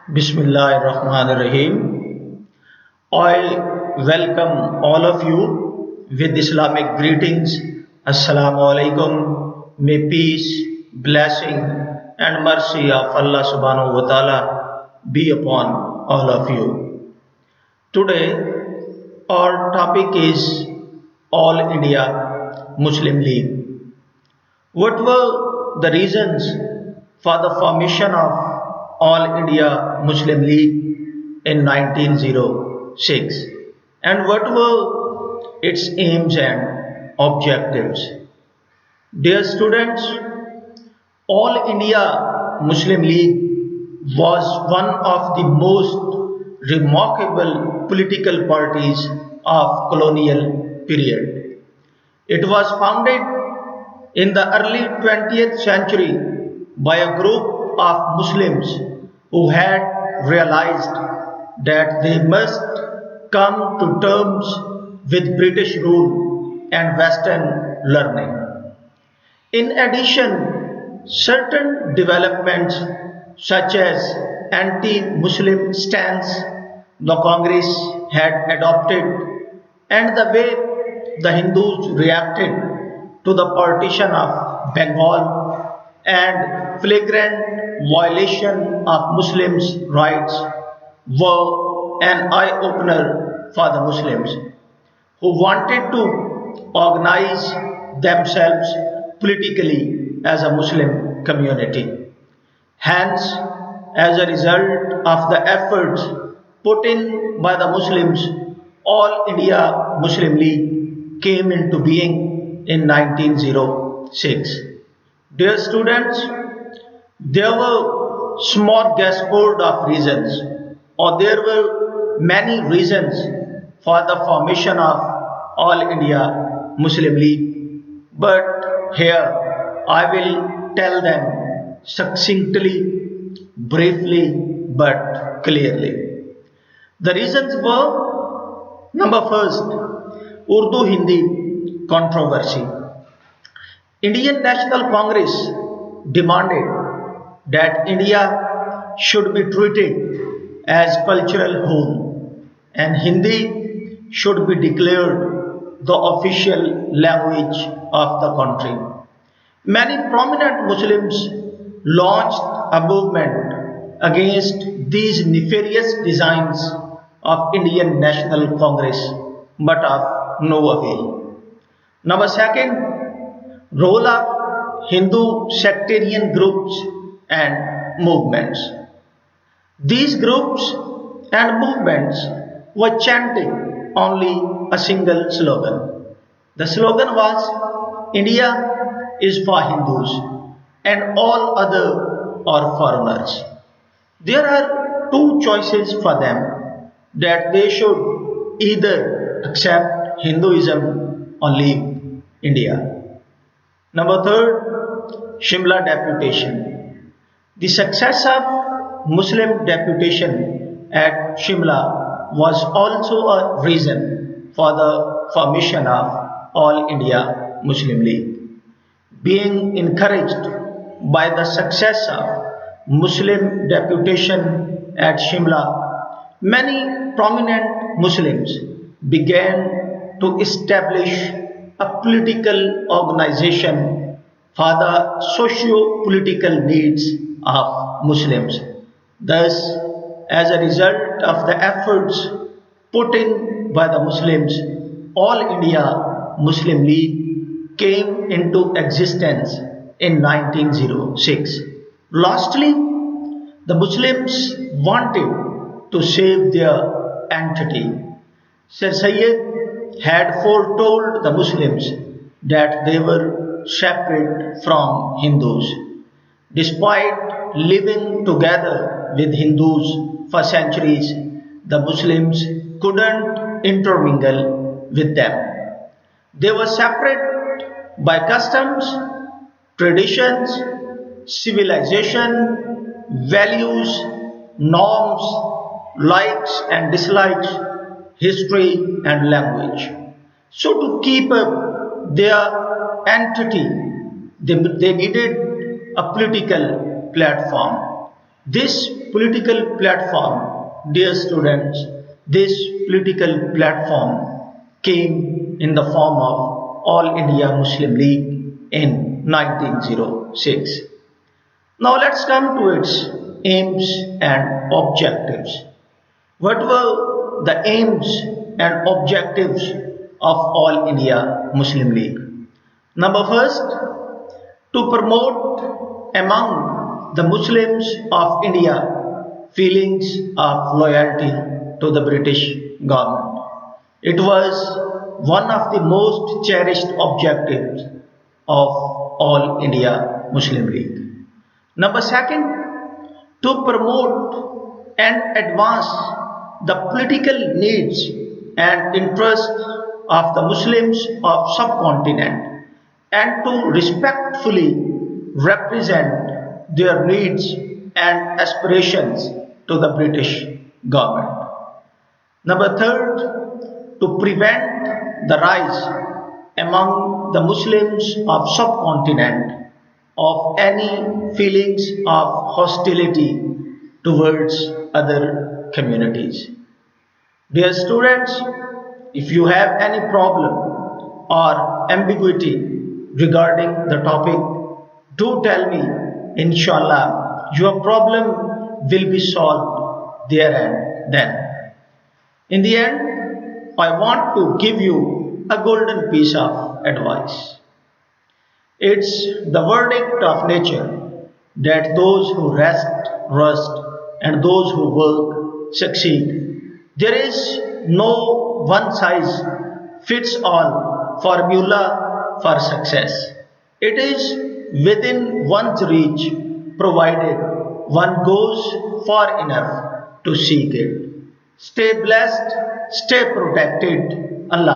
Bismillahirrahmanirrahim. I welcome all of you with Islamic greetings. Assalamu alaikum. May peace, blessing, and mercy of Allah subhanahu wa ta'ala be upon all of you. Today, our topic is All India Muslim League. What were the reasons for the formation of All India Muslim League in 1906 and what were its aims and objectives? Dear students, All India Muslim League was one of the most remarkable political parties of colonial period. It was founded in the early 20th century by a group of Muslims who had realized that they must come to terms with British rule and Western learning. In addition, certain developments such as anti-Muslim stance the Congress had adopted and the way the Hindus reacted to the partition of Bengal and flagrant violation of Muslims' rights were an eye-opener for the Muslims who wanted to organize themselves politically as a Muslim community. Hence, as a result of the efforts put in by the Muslims, All India Muslim League came into being in 1906. Dear students, there were smorgasbord of reasons, or there were many reasons for the formation of All India Muslim League, but here I will tell them succinctly, briefly, but clearly. The reasons were: number first, Urdu-Hindi controversy. Indian National Congress demanded that India should be treated as cultural whole and Hindi should be declared the official language of the country. Many prominent Muslims launched a movement against these nefarious designs of Indian National Congress, but of no avail. Number second, role of Hindu sectarian groups and movements. These groups and movements were chanting only a single slogan. The slogan was India is for Hindus and all other are foreigners. There are two choices for them, that they should either accept Hinduism or leave India. Number third, Shimla deputation. The success of Muslim deputation at Shimla was also a reason for the formation of All India Muslim League. Being encouraged by the success of Muslim deputation at Shimla, many prominent Muslims began to establish a political organization for the socio-political needs of Muslims. Thus, as a result of the efforts put in by the Muslims, All India Muslim League came into existence in 1906. Lastly, the Muslims wanted to save their entity. Sir Sayyid had foretold the Muslims that they were separate from Hindus. Despite living together with Hindus for centuries, the Muslims couldn't intermingle with them. They were separate by customs, traditions, civilization, values, norms, likes and dislikes, history and language. So to keep up their entity, they needed a political platform. This political platform, dear students, this political platform came in the form of All India Muslim League in 1906. Now let's come to its aims and objectives. What were the aims and objectives of All India Muslim League? Number first, to promote among the Muslims of India feelings of loyalty to the British government. It was one of the most cherished objectives of All India Muslim League. Number second, to promote and advance the political needs and interests of the Muslims of subcontinent and to respectfully represent their needs and aspirations to the British government. Number third, to prevent the rise among the Muslims of subcontinent of any feelings of hostility towards other communities. Dear students, if you have any problem or ambiguity regarding the topic, do tell me. Inshallah, your problem will be solved there and then. In the end, I want to give you a golden piece of advice. It's the verdict of nature that those who rest, and those who work succeed. There is no one size fits all formula for success. It is within one's reach provided one goes far enough to seek it. Stay blessed, stay protected. Allah.